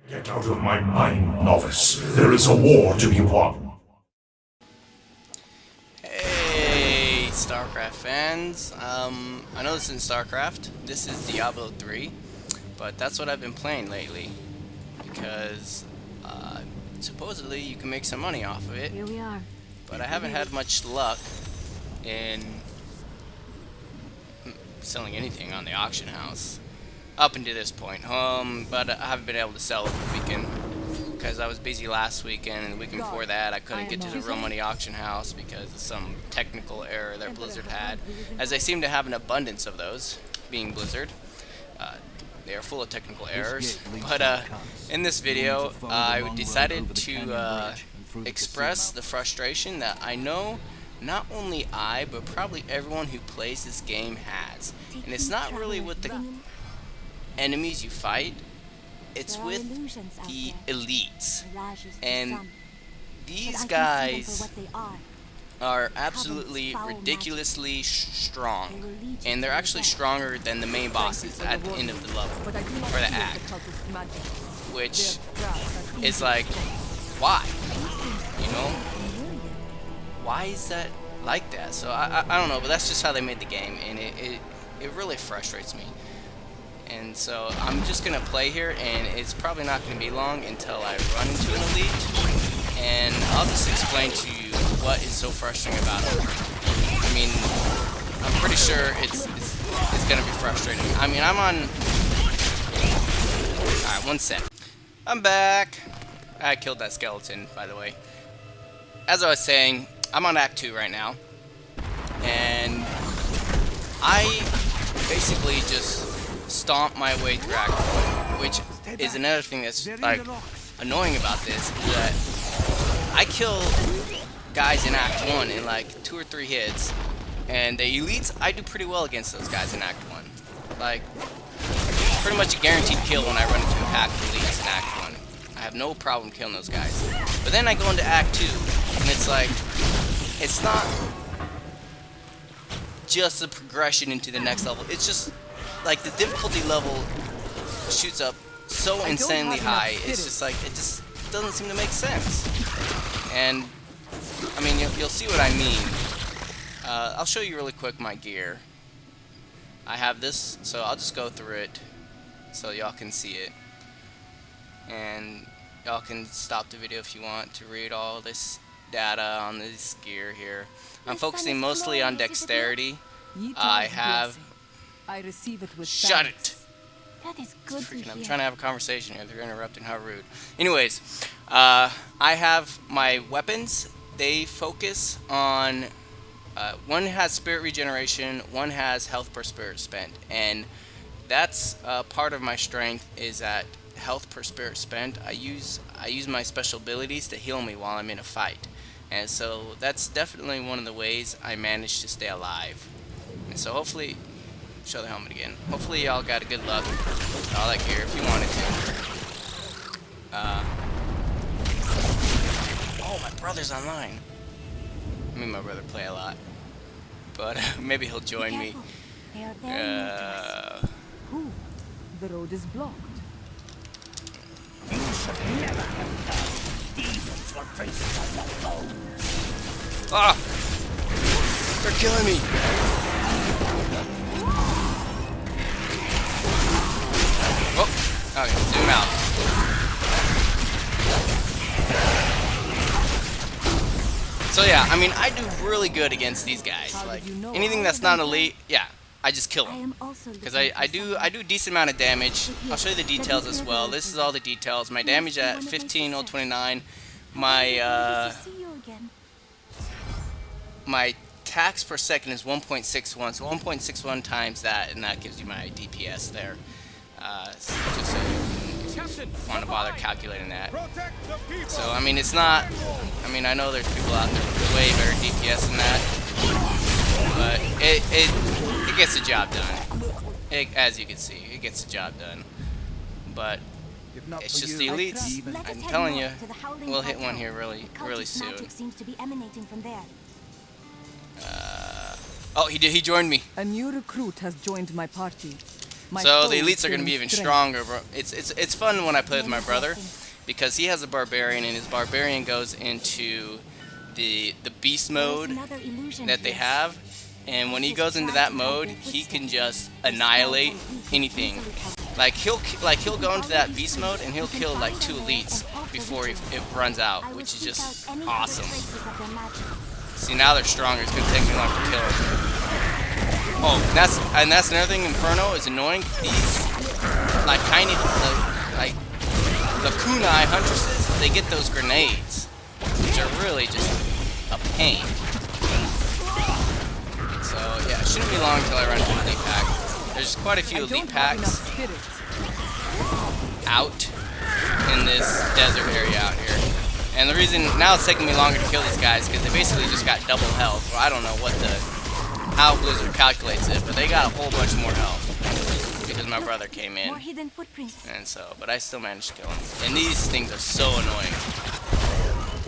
Get out of my mind, novice. There is a war to be won. Hey, StarCraft fans. I know this isn't StarCraft. This is Diablo 3, but that's what I've been playing lately because supposedly you can make some money off of it. Here we are. But I haven't had much luck in selling anything on the auction house up until this point. But I haven't been able to sell over the weekend because I was busy last weekend, and the weekend before that I couldn't get to the real money auction house because of some technical error that Blizzard had, as they seem to have an abundance of those, being Blizzard. They are full of technical errors. But in this video, I decided to express the frustration that I know not only I, but probably everyone who plays this game has. And it's not really with the enemies you fight, it's with the elites. And these guys are absolutely ridiculously strong, and they're actually stronger than the main bosses at the end of the level, or the act, which is like, why? You know? Why is that like that? So I don't know, but that's just how they made the game, and it really frustrates me. And so I'm just gonna play here, and it's probably not gonna be long until I run into an elite, and I'll just explain to you what is so frustrating about it. I mean, I'm pretty sure it's gonna be frustrating. I mean, I'm on. Alright, one sec. I'm back. I killed that skeleton, by the way. As I was saying, I'm on Act 2 right now, and I basically just stomp my way through Act 1, which is another thing that's like annoying about this, is that I kill guys in Act 1 in like 2 or 3 hits, and the elites, I do pretty well against those guys in Act 1. Like, pretty much a guaranteed kill when I run into a pack of elites in Act 1. I have no problem killing those guys. But then I go into Act 2, and it's like, it's not just a progression into the next level. It's just like the difficulty level shoots up so insanely high. It's just like, it just doesn't seem to make sense. And I mean, you'll see what I mean. I'll show you really quick my gear. I have this, so I'll just go through it so y'all can see it. And y'all can stop the video if you want to read all this data on this gear here. I'm focusing mostly on dexterity. I have. Shut it! That is good to hear. I'm trying to have a conversation here. They're interrupting. How rude. Anyways, I have my weapons. They focus on. One has spirit regeneration. One has health per spirit spent, and that's part of my strength. Is that health per spirit spent? I use my special abilities to heal me while I'm in a fight, and so that's definitely one of the ways I manage to stay alive. And so hopefully. Show the helmet again. Hopefully y'all got a good luck with all that gear if you wanted to. Oh, my brother's online. Me and my brother play a lot, but maybe he'll join me. The road is blocked. You should never have died. Demons were faces on your bones. Ah! They're killing me. Oh, okay, zoom out. So yeah, I mean, I do really good against these guys. Like, anything that's not elite, yeah, I just kill them. Because I do a decent amount of damage. I'll show you the details as well. This is all the details. My damage at 15,029. My attacks per second is 1.61, so 1.61 times that, and that gives you my DPS there. So just so you want to bother calculating that. So I mean, it's not. I mean, I know there's people out there with way better DPS than that, but it gets the job done. As you can see, it gets the job done. But it's just the elites. I'm telling you, we'll hit one here really soon. Oh, he joined me. A new recruit has joined my party. My So the foes elites are going to be gain even strength. stronger, bro. It's fun when I play with my brother because he has a barbarian and his barbarian goes into the beast mode that they have, and when he goes into that mode, he can just annihilate anything. Like he'll go into that beast mode and he'll kill like 2 elites before it runs out, which is just awesome. See, now they're stronger. It's gonna take me long to kill them. Oh, and that's another thing. Inferno is annoying. These like tiny like the kunai huntresses, they get those grenades, which are really just a pain. So yeah, it shouldn't be long until I run to an elite pack. There's quite a few elite packs out in this desert area out here. And the reason now it's taking me longer to kill these guys because they basically just got double health. Well, I don't know how Blizzard calculates it, but they got a whole bunch more health because my brother came in. More hidden footprints. And so, but I still managed to kill him. And these things are so annoying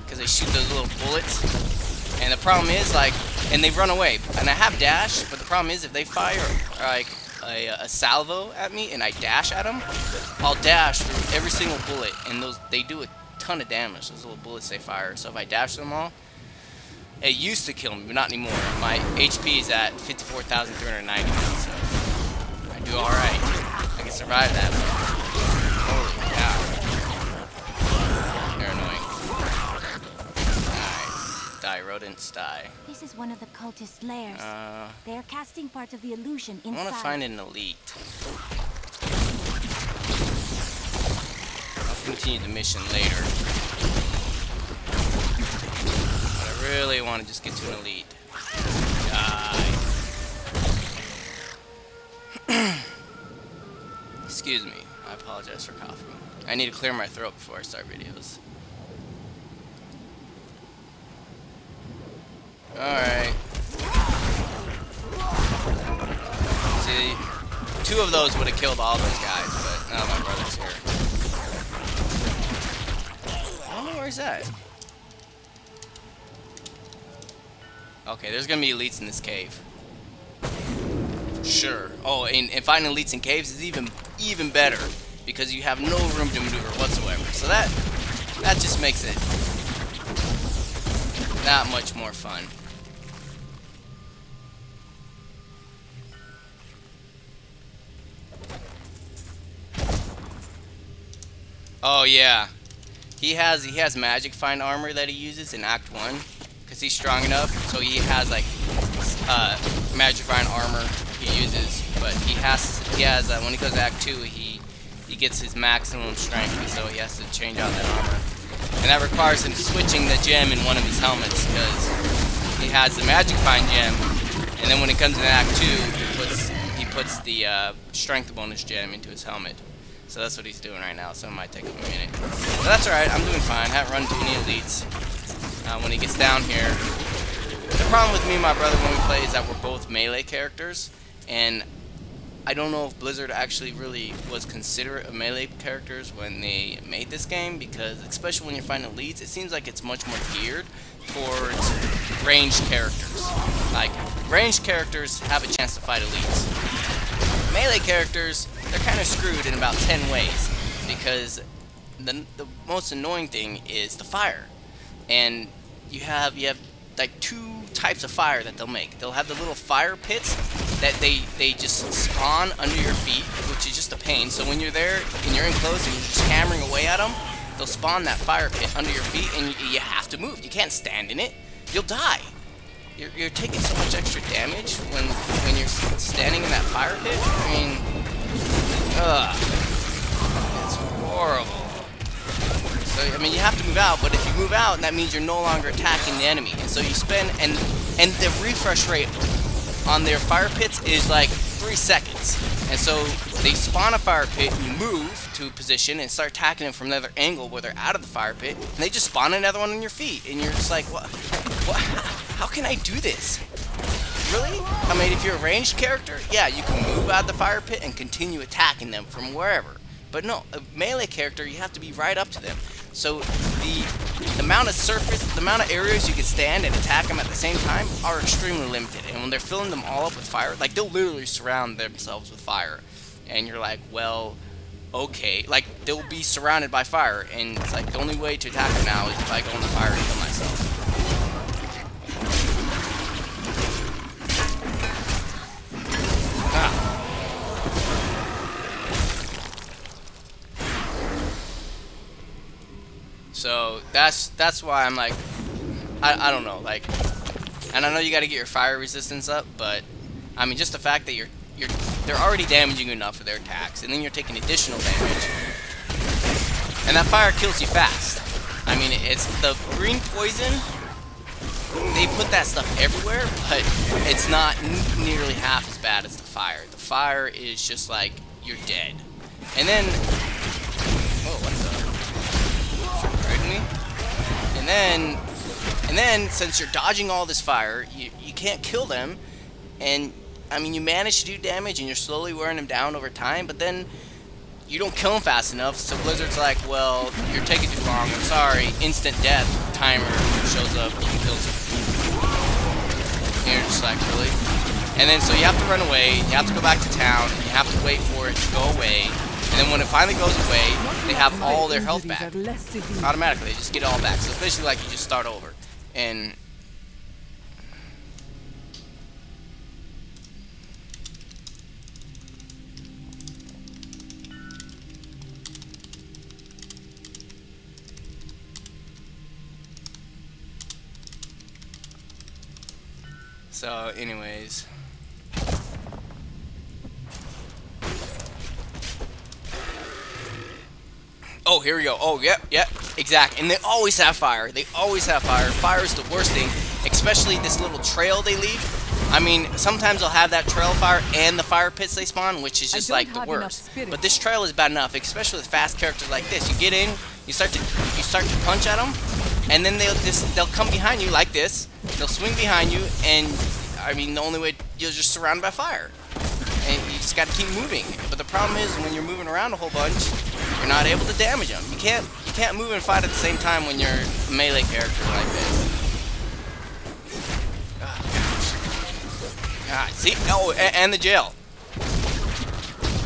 because they shoot those little bullets. And the problem is, like, and they run away. And I have dash, but the problem is if they fire like a salvo at me and I dash at them, I'll dash through every single bullet, and they do a ton of damage. Those little bullets they fire. So if I dash them all, it used to kill me, but not anymore. My HP is at 54,390, so I do all right. I can survive that. Holy cow! They're annoying. Die, rodents, die. This is one of the cultist lairs. They are casting part of the illusion I inside. want to find an elite. I'll continue the mission later. But I really want to just get to an elite. Die. Excuse me. I apologize for coughing. I need to clear my throat before I start videos. Alright. See, 2 of those would have killed all those guys, but now my brother's here. I don't know where he's at. Okay, there's gonna be elites in this cave. Sure. Oh, and finding elites in caves is even better because you have no room to maneuver whatsoever. So that just makes it that much more fun. Oh yeah, he has magic find armor that he uses in Act 1 because he's strong enough. So he has like magic find armor he uses, but he has when he goes to Act 2 he gets his maximum strength, so he has to change out that armor, and that requires him switching the gem in one of his helmets because he has the magic find gem, and then when it comes to Act 2 he puts the strength bonus gem into his helmet. So that's what he's doing right now, so it might take him a minute. But that's alright, I'm doing fine. Haven't run into any elites. When he gets down here, the problem with me and my brother when we play is that we're both melee characters, and I don't know if Blizzard actually really was considerate of melee characters when they made this game, because especially when you're fighting elites, it seems like it's much more geared towards ranged characters. Like, ranged characters have a chance to fight elites. Melee characters, they're kind of screwed in about 10 ways, because the most annoying thing is the fire. And you have like 2 types of fire that they'll make. They'll have the little fire pits that they just spawn under your feet, which is just a pain. So when you're there and you're enclosed and you're just hammering away at them, they'll spawn that fire pit under your feet, and you have to move. You can't stand in it. You'll die. You're taking so much extra damage when you're standing in that fire pit. I mean, it's horrible. So I mean, you have to move out, but if you move out, that means you're no longer attacking the enemy, and so you spend and the refresh rate on their fire pits is like 3 seconds, and so they spawn a fire pit, you move to a position and start attacking them from another angle where they're out of the fire pit, and they just spawn another one on your feet, and you're just like, what? How can I do this? Really? I mean, if you're a ranged character, yeah, you can move out of the fire pit and continue attacking them from wherever. But no, a melee character, you have to be right up to them. So the amount of surface, the amount of areas you can stand and attack them at the same time are extremely limited. And when they're filling them all up with fire, like they'll literally surround themselves with fire. and you're like, well, okay, like they'll be surrounded by fire, and it's like the only way to attack them now is if I go in the fire and kill myself. Ah. So that's why I'm like, I don't know, like, and I know you got to get your fire resistance up, but I mean just the fact that they're already damaging you enough with their attacks, and then you're taking additional damage, and that fire kills you fast. I mean, it's the green poison. They put that stuff everywhere, but it's not nearly half as bad as the fire. The fire is just like you're dead, and then what the? Right me? And then since you're dodging all this fire, you can't kill them, and I mean you manage to do damage and you're slowly wearing them down over time, but then you don't kill them fast enough, so Blizzard's like, well, you're taking too long, I'm sorry, instant death timer shows up and kills you. And you're just like, really? And then so you have to run away, you have to go back to town, and you have to wait for it to go away, and then when it finally goes away, they have all their health back. Automatically, they just get it all back. So it's basically like you just start over. And so anyways, oh, here we go. Oh, yep, exact. And they always have fire. They always have fire. Fire is the worst thing, especially this little trail they leave. I mean, sometimes they'll have that trail fire and the fire pits they spawn, which is just like the worst. But this trail is bad enough, especially with fast characters like this. You get in, you start to punch at them, and then they'll come behind you like this. They'll swing behind you, and I mean, the only way you're just surrounded by fire, and you just got to keep moving. But the problem is when you're moving around a whole bunch, you're not able to damage them. You can't move and fight at the same time when you're a melee character like this. God, see? Oh, and the jail.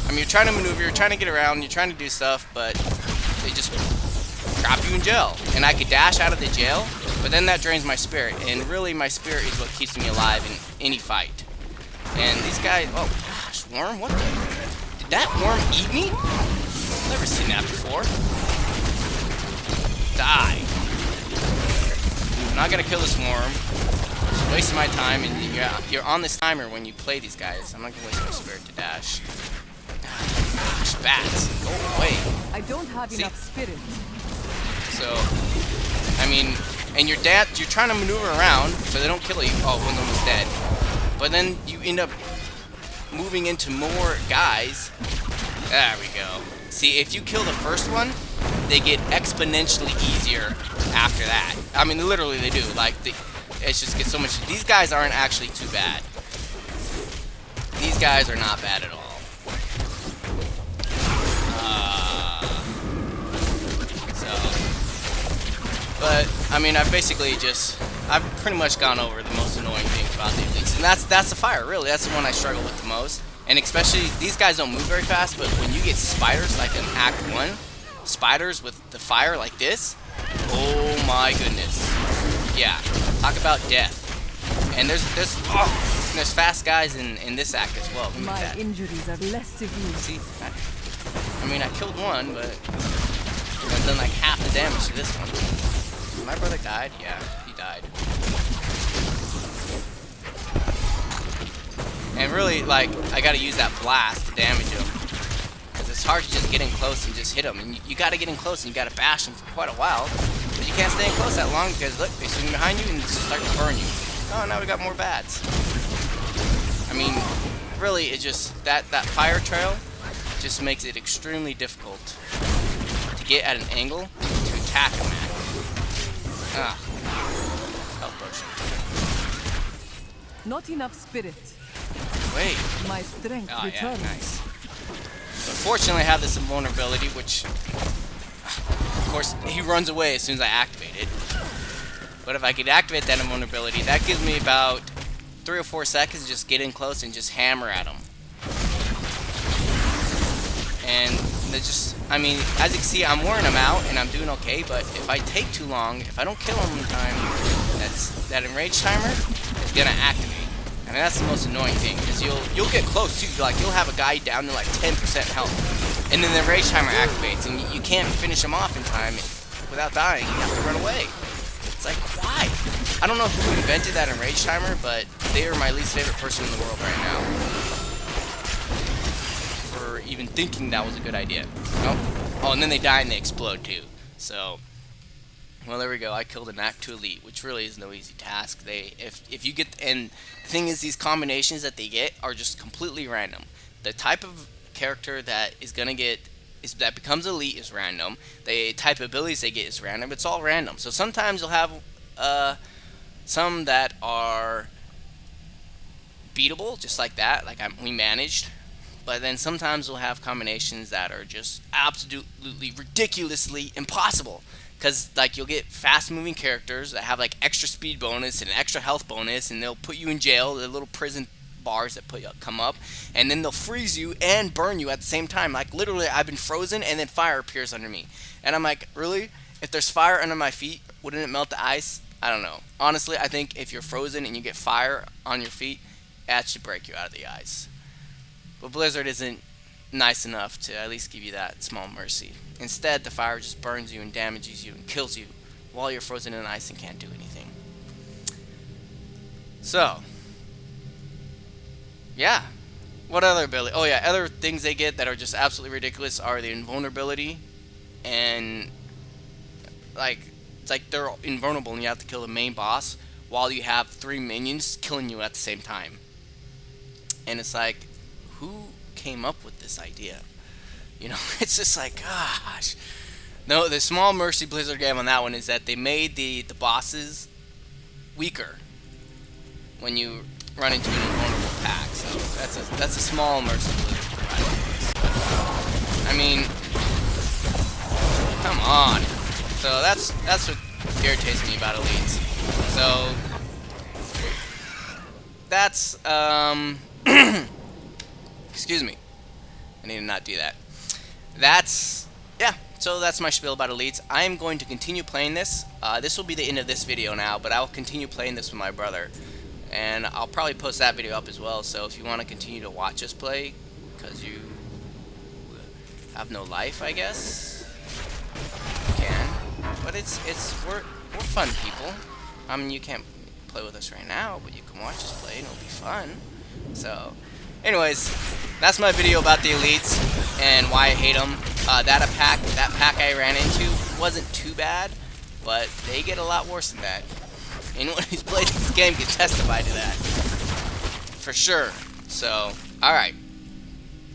I mean, you're trying to maneuver, you're trying to get around, you're trying to do stuff, but they just drop you in jail. And I could dash out of the jail, but then that drains my spirit. And really, my spirit is what keeps me alive in any fight. And these guys, oh gosh, worm? What the? Did that worm eat me? Never seen that before. Die. I'm not gonna kill this worm. Just wasting my time, and you're on this timer when you play these guys. I'm not gonna waste my spirit to dash. Gosh, bats, go away. I don't have enough spirit. So, I mean, and you're trying to maneuver around so they don't kill you. Oh, one of them is dead. But then you end up moving into more guys. There we go. See, if you kill the first one, they get exponentially easier after that. I mean, literally they do. Like, it just gets so much. These guys aren't actually too bad. These guys are not bad at all. But I mean, I've pretty much gone over the most annoying things about the elites, and that's the fire. Really, that's the one I struggle with the most. And especially, these guys don't move very fast, but when you get spiders, like in Act 1, spiders with the fire like this, oh my goodness. Yeah, talk about death. And there's fast guys in this act as well. My injuries are less severe. See, I mean, I killed one, but I've done like half the damage to this one. My brother died? Yeah, he died. And really, like, I gotta use that blast to damage him. Because it's hard to just get in close and just hit him. And you gotta get in close and you gotta bash them for quite a while. But you can't stay in close that long because, look, they swing behind you and just start to burn you. Oh, now we got more bats. I mean, really, it just, that fire trail just makes it extremely difficult to get at an angle to attack them at. Health potion. Not enough spirit. Wait. My strength returns. Yeah, nice. So fortunately, I have this invulnerability, which, of course, he runs away as soon as I activate it. But if I could activate that invulnerability, that gives me about 3 or 4 seconds to just get in close and just hammer at him. And they just, I mean, as you can see, I'm wearing them out and I'm doing okay, but if I take too long, if I don't kill them in time, that enrage timer is gonna activate. And that's the most annoying thing, because you'll get close too. Like, you'll have a guy down to like 10% health, and then the enrage timer activates, and you can't finish him off in time without dying. You have to run away. It's like, why? I don't know who invented that enrage timer, but they are my least favorite person in the world right now for even thinking that was a good idea. Nope. Oh, and then they die and they explode too. So, well, there we go. I killed an Act 2 Elite, which really is no easy task. If you get, and the thing is, these combinations that they get are just completely random. The type of character that is gonna get that becomes elite is random. The type of abilities they get is random. It's all random. So sometimes you'll have some that are beatable, just like that, like we managed. But then sometimes we'll have combinations that are just absolutely ridiculously impossible. Because, like, you'll get fast-moving characters that have, like, extra speed bonus and extra health bonus, and they'll put you in jail, the little prison bars that come up, and then they'll freeze you and burn you at the same time. Like, literally, I've been frozen, and then fire appears under me. And I'm like, really? If there's fire under my feet, wouldn't it melt the ice? I don't know. Honestly, I think if you're frozen and you get fire on your feet, that should break you out of the ice. But Blizzard isn't nice enough to at least give you that small mercy. Instead, the fire just burns you and damages you and kills you while you're frozen in ice and can't do anything. So, yeah. What other ability? Oh yeah, other things they get that are just absolutely ridiculous are the invulnerability, and like, it's like they're invulnerable and you have to kill the main boss while you have 3 minions killing you at the same time. And it's like, who came up with this idea? You know, it's just like, gosh. No, the small mercy Blizzard gave on that one is that they made the bosses weaker when you run into an invulnerable pack. So that's a small mercy Blizzard provided. I mean, come on. So that's what irritates me about elites. So that's excuse me. I need to not do that. Yeah, so that's my spiel about elites. I am going to continue playing this. This will be the end of this video now, but I'll continue playing this with my brother. And I'll probably post that video up as well, so if you want to continue to watch us play, because you have no life, I guess, you can. But we're fun people. I mean, you can't play with us right now, but you can watch us play and it'll be fun. So, anyways, that's my video about the elites and why I hate them. That pack I ran into wasn't too bad, but they get a lot worse than that. Anyone who's played this game can testify to that, for sure. So, alright,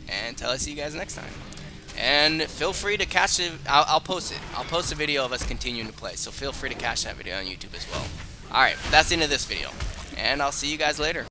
and until I see you guys next time. And feel free to catch it. I'll post it. I'll post a video of us continuing to play, so feel free to catch that video on YouTube as well. Alright, that's the end of this video, and I'll see you guys later.